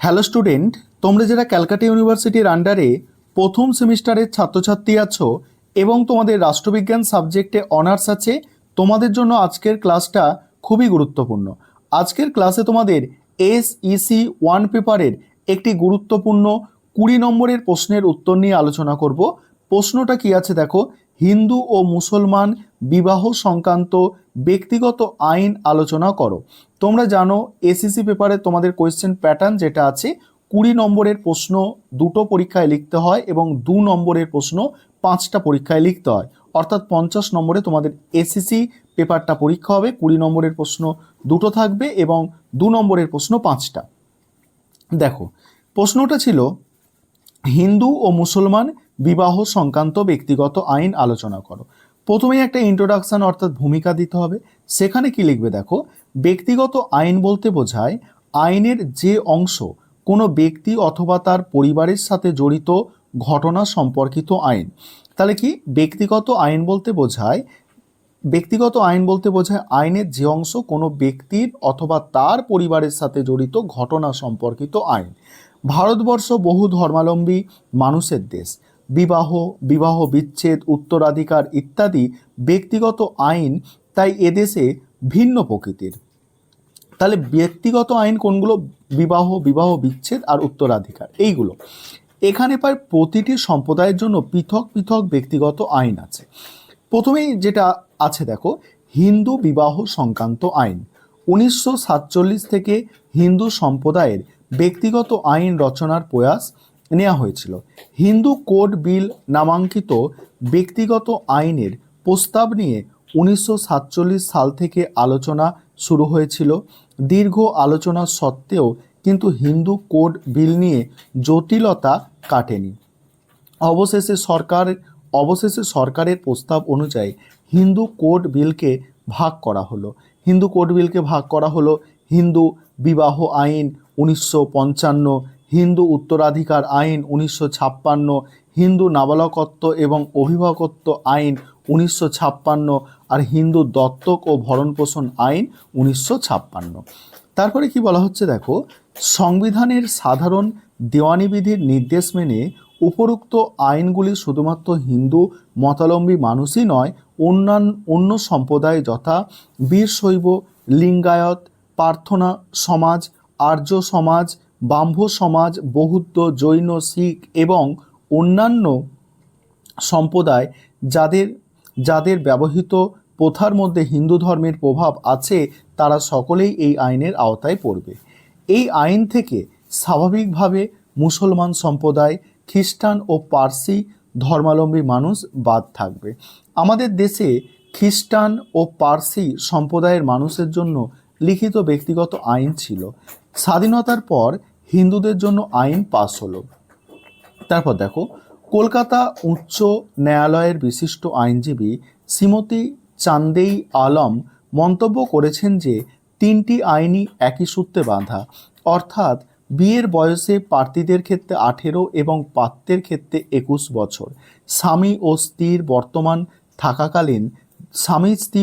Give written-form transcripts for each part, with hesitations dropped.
Hello student, তোমরা যারা ক্যালকাটা ইউনিভার্সিটির আন্ডারে প্রথম সেমিস্টারের ছাত্রছাত্রী আছো এবং তোমাদের রাষ্ট্রবিজ্ঞান সাবজেক্টে অনার্স আছে, তোমাদের জন্য আজকের ক্লাসটা খুবই গুরুত্বপূর্ণ। আজকের ক্লাসে তোমাদের SEC 1 পেপারের একটি গুরুত্বপূর্ণ 20 নম্বরের প্রশ্নের উত্তর নিয়ে আলোচনা করব। প্রশ্নটা কি আছে দেখো, হিন্দু ও মুসলমান বিবাহ সংক্রান্ত ব্যক্তিগত আইন আলোচনা করো। তোমরা জানো এসএসসি পেপারে তোমাদের কোয়েশ্চেন প্যাটার্ন যেটা আছে, 20 নম্বরের প্রশ্ন দুটো পরীক্ষায় লিখতে হয় এবং 2 নম্বরের প্রশ্ন 5টা পরীক্ষায় লিখতে হয়। অর্থাৎ 50 নম্বরে তোমাদের এসএসসি পেপারটা পরীক্ষা হবে, 20 নম্বরের প্রশ্ন দুটো থাকবে এবং 2 নম্বরের প্রশ্ন 5টা। দেখো, প্রশ্নটা ছিল হিন্দু ও মুসলমান বিবাহ সংক্রান্ত ব্যক্তিগত আইন আলোচনা করো। প্রথমেই একটা ইন্ট্রোডাকশন অর্থাৎ ভূমিকা দিতে হবে। সেখানে কি লিখবে দেখো, ব্যক্তিগত আইন বলতে বোঝায় আইনের যে অংশ কোনো ব্যক্তি অথবা তার পরিবারের সাথে জড়িত ঘটনা সম্পর্কিত আইন। তাহলে কি ব্যক্তিগত আইন বলতে বোঝায়? ব্যক্তিগত আইন বলতে বোঝায় আইনের যে অংশ কোনো ব্যক্তির অথবা তার পরিবারের সাথে জড়িত ঘটনা সম্পর্কিত আইন। ভারতবর্ষ বহু ধর্মাবলম্বী মানুষের দেশ। বিবাহ বিচ্ছেদ, উত্তরাধিকার ইত্যাদি ব্যক্তিগত আইন, তাই এদেশে ভিন্ন প্রকৃতির। তাহলে ব্যক্তিগত আইন কোনগুলো? বিবাহ বিচ্ছেদ আর উত্তরাধিকার, এইগুলো। এখানে প্রায় প্রতিটি সম্প্রদায়ের জন্য পৃথক পৃথক ব্যক্তিগত আইন আছে। প্রথমেই যেটা আছে দেখো, হিন্দু বিবাহ সংক্রান্ত আইন। 1947 থেকে হিন্দু সম্প্রদায়ের ব্যক্তিগত আইন রচনার প্রয়াস নেওয়া হয়েছিল। হিন্দু কোড বিল নামাঙ্কিত ব্যক্তিগত আইনের প্রস্তাব নিয়ে 1947 সাল থেকে আলোচনা শুরু হয়েছিল। দীর্ঘ আলোচনা সত্ত্বেও কিন্তু হিন্দু কোড বিল নিয়ে জটিলতা কাটেনি। অবশেষে সরকারের প্রস্তাব অনুযায়ী হিন্দু কোড বিলকে ভাগ করা হলো। হিন্দু বিবাহ আইন 1955, হিন্দু উত্তরাধিকার আইন 1956, হিন্দু নাবালকত্ব এবং অভিভাবকত্ব আইন 1956 আর হিন্দু দত্তক ও ভরণপোষণ আইন 1956। তারপরে কি বলা হচ্ছে দেখো, সংবিধানের সাধারণ দেওয়ানি বিধির নির্দেশ মেনে উপরোক্ত আইনগুলি শুধুমাত্র হিন্দু মতাবলম্বী মানুষই নয়, অন্য সম্প্রদায় যথা বীরশৈব, লিঙ্গায়ত, প্রার্থনা সমাজ, আর্য সমাজ, ব্রাহ্ম সমাজ, বৌদ্ধ, জৈন, শিখ এবং অন্যান্য সম্প্রদায় যাদের ব্যবহৃত প্রথার মধ্যে হিন্দু ধর্মের প্রভাব আছে, তারা সকলেই এই আইনের আওতায় পড়বে। এই আইন থেকে স্বাভাবিকভাবে মুসলমান সম্প্রদায়, খ্রিস্টান ও পার্সি ধর্মাবলম্বী মানুষ বাদ থাকবে। আমাদের দেশে খ্রিস্টান ও পার্সি সম্প্রদায়ের মানুষের জন্য লিখিত ব্যক্তিগত আইন ছিল। স্বাধীনতার পর হিন্দুদের জন্য আইন পাস হলো। তারপর দেখো, কলকাতা উচ্চ ন্যায়ালয়ের বিশিষ্ট আইনজীবী শ্রীমতী চান্দেই আলম মন্তব্য করেছেন যে 3টি আইনই একই সূত্রে বাঁধা, অর্থাৎ বিয়ের বয়সে প্রার্থীদের ক্ষেত্রে 18 এবং পাত্রের ক্ষেত্রে 21 বছর। স্বামী স্ত্রী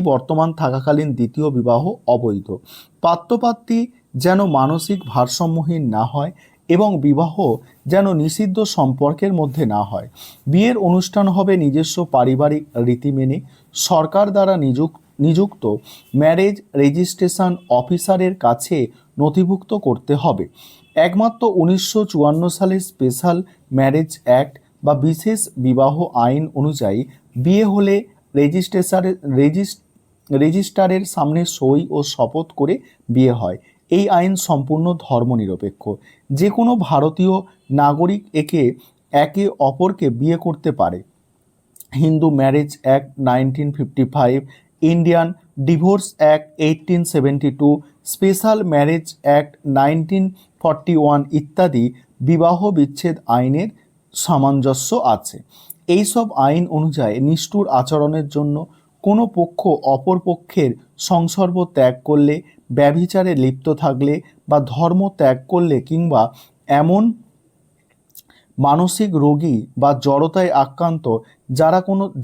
বর্তমান থাকাকালীন দ্বিতীয় বিবাহ অবৈধ। পাত্রপাত্রী যেন মানসিক ভারসাম্যহীন না হয় এবং বিবাহ যেন নিষিদ্ধ সম্পর্কের মধ্যে না হয়। বিয়ের অনুষ্ঠান হবে নিজস্ব পারিবারিক রীতি মেনে। সরকার দ্বারা নিযুক্ত ম্যারেজ রেজিস্ট্রেশন অফিসারের কাছে নথিভুক্ত করতে হবে। একমাত্র 1954 সালের স্পেশাল ম্যারেজ অ্যাক্ট বা বিশেষ বিবাহ আইন অনুযায়ী বিয়ে হলে রেজিস্ট্রারের সামনে সই ও শপথ করে বিয়ে হয়। এই আইন সম্পূর্ণ ধর্মনিরপেক্ষ। যে কোনো ভারতীয় নাগরিক একে অপরকে বিয়ে করতে পারে। Hindu marriage act 1955, Indian divorce act 1872, special marriage act 1941 ইত্যাদি বিবাহ বিচ্ছেদ আইনের সামঞ্জস্য আছে। এইসব আইন অনুযায়ী নিষ্ঠুর আচরণের জন্য কোনো পক্ষ অপর পক্ষের সংসর্গ ত্যাগ করলে, ব্যভিচারে লিপ্ত থাকলে বা ধর্ম ত্যাগ করলে কিংবা এমন মানসিক রোগী বা জড়তায় আক্রান্ত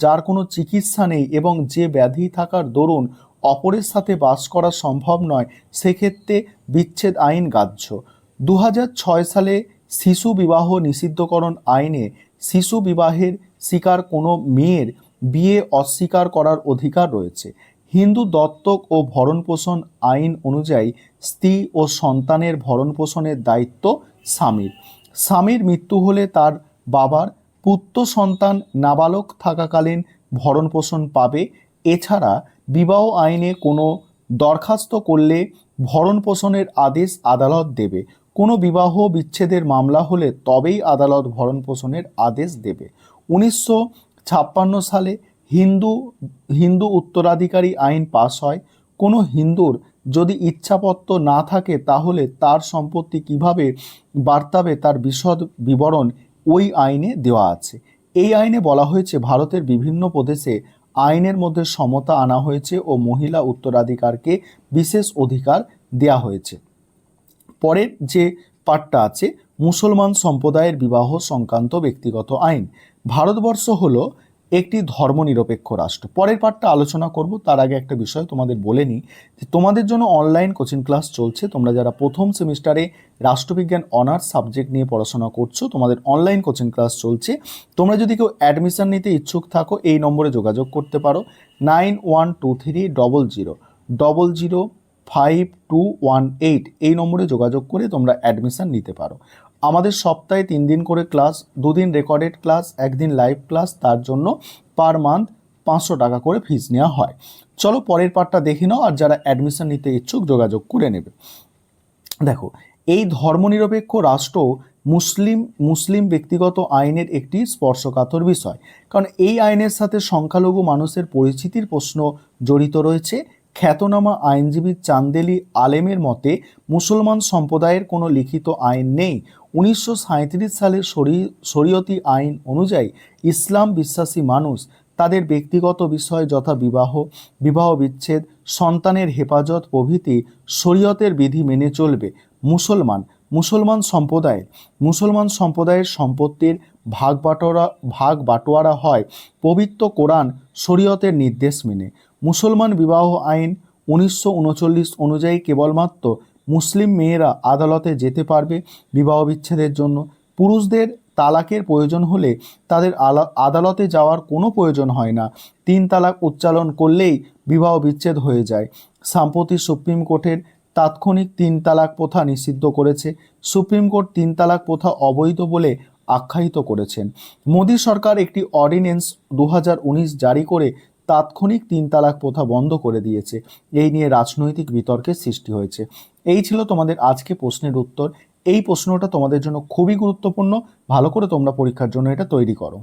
যার কোনো চিকিৎসা নেই এবং যে ব্যাধি থাকার দরুন অপরের সাথে বাস করা সম্ভব নয়, সেক্ষেত্রে বিচ্ছেদ আইন গ্রাহ্য। 2006 সালে শিশু বিবাহ নিষিদ্ধকরণ আইনে শিশু বিবাহের শিকার কোনো মেয়ের বিয়ে অস্বীকার করার অধিকার রয়েছে। হিন্দু দত্তক ও ভরণপোষণ আইন অনুযায়ী স্ত্রী ও সন্তানের ভরণপোষণের দায়িত্ব স্বামীর। স্বামীর মৃত্যু হলে তার বাবার পুত্র সন্তান নাবালক থাকাকালীন ভরণপোষণ পাবে। এছাড়া বিবাহ আইনে কোনো দরখাস্ত করলে ভরণপোষণের আদেশ আদালত দেবে। কোনো বিবাহ বিচ্ছেদের মামলা হলে তবেই আদালত ভরণপোষণের আদেশ দেবে। 1956 সালে হিন্দু উত্তরাধিকারী আইন পাস হয়। কোনো হিন্দুর যদি ইচ্ছাপত্র না থাকে তাহলে তার সম্পত্তি কিভাবে বার্তাবে তার বিশদ বিবরণ ওই আইনে দেওয়া আছে। এই আইনে বলা হয়েছে ভারতের বিভিন্ন প্রদেশে আইনের মধ্যে সমতা আনা হয়েছে ও মহিলা উত্তরাধিকারকে বিশেষ অধিকার দেওয়া হয়েছে। পরের যে পার্টটা আছে, মুসলমান সম্প্রদায়ের বিবাহ সংক্রান্ত ব্যক্তিগত আইন। ভারতবর্ষ হলো একটি ধর্মনিরপেক্ষ রাষ্ট্র। পরের পার্টটা আলোচনা করব, তার আগে একটা বিষয় তোমাদের বলে নিই যে তোমাদের জন্য অনলাইন কোচিং ক্লাস চলছে। তোমরা যারা প্রথম সেমিস্টারে রাষ্ট্রবিজ্ঞান অনার্স সাবজেক্ট নিয়ে পড়াশোনা করছো, তোমাদের অনলাইন কোচিং ক্লাস চলছে। তোমরা যদি কেউ অ্যাডমিশন নিতে ইচ্ছুক থাকো এই নম্বরে যোগাযোগ করতে পারো 912300005218 এই নম্বরে যোগাযোগ করে তোমরা অ্যাডমিশন নিতে পারো। আমাদের সপ্তাহে 3 দিন করে ক্লাস, 2 দিন রেকর্ডেড ক্লাস, 1 দিন লাইভ ক্লাস, তার জন্য পার মান্থ 500 টাকা করে ফিস নেওয়া হয়। চলো পরের পার্টটা দেখে নাও, আর যারা অ্যাডমিশন নিতে ইচ্ছুক যোগাযোগ করে নেবে। দেখো, এই ধর্মনিরপেক্ষ রাষ্ট্র মুসলিম ব্যক্তিগত আইনের একটি স্পর্শকাতর বিষয়, কারণ এই আইনের সাথে সংখ্যালঘু মানুষের পরিচিতির প্রশ্ন জড়িত রয়েছে। খ্যাতনামা আইনজীবী চান্দেলি আলেমের মতে মুসলমান সম্প্রদায়ের কোনো লিখিত আইন নেই। 1937 সালের শরীয়তি আইন অনুযায়ী ইসলাম বিশ্বাসী মানুষ তাদের ব্যক্তিগত বিষয় যথা বিবাহ বিচ্ছেদ, সন্তানের হেফাজত প্রভৃতি শরীয়তের বিধি মেনে চলবে। মুসলমান সম্প্রদায়ের সম্পত্তির ভাগ বাটোয়ারা হয় পবিত্র কোরআন শরীয়তের নির্দেশ মেনে। মুসলমান বিবাহ আইন 1939 অনুযায়ী কেবলমাত্র মুসলিম মেয়েরা আদালতে যেতে পারবে বিবাহ বিচ্ছেদের জন্য। পুরুষদের তালাকের প্রয়োজন হলে তাদের আদালতে যাওয়ার কোনো প্রয়োজন হয় না। 3 তালাক উচ্চারণ করলেই বিবাহ বিচ্ছেদ হয়ে যায়। সম্প্রতি সুপ্রিম কোর্টের তাৎক্ষণিক 3 তালাক প্রথা নিষিদ্ধ করেছে। সুপ্রিম কোর্ট 3 তালাক প্রথা অবৈধ বলে আখ্যায়িত করেছেন। মোদী সরকার একটি অর্ডিন্যান্স 2019 জারি করে তাৎক্ষণিক 3 তালাক প্রথা বন্ধ করে দিয়েছে। এই নিয়ে রাজনৈতিক বিতর্কের সৃষ্টি হয়েছে। এই ছিল তোমাদের আজকে প্রশ্নের উত্তর। এই প্রশ্নটা তোমাদের জন্য খুবই গুরুত্বপূর্ণ, ভালো করে তোমরা পরীক্ষার জন্য এটা তৈরি করো।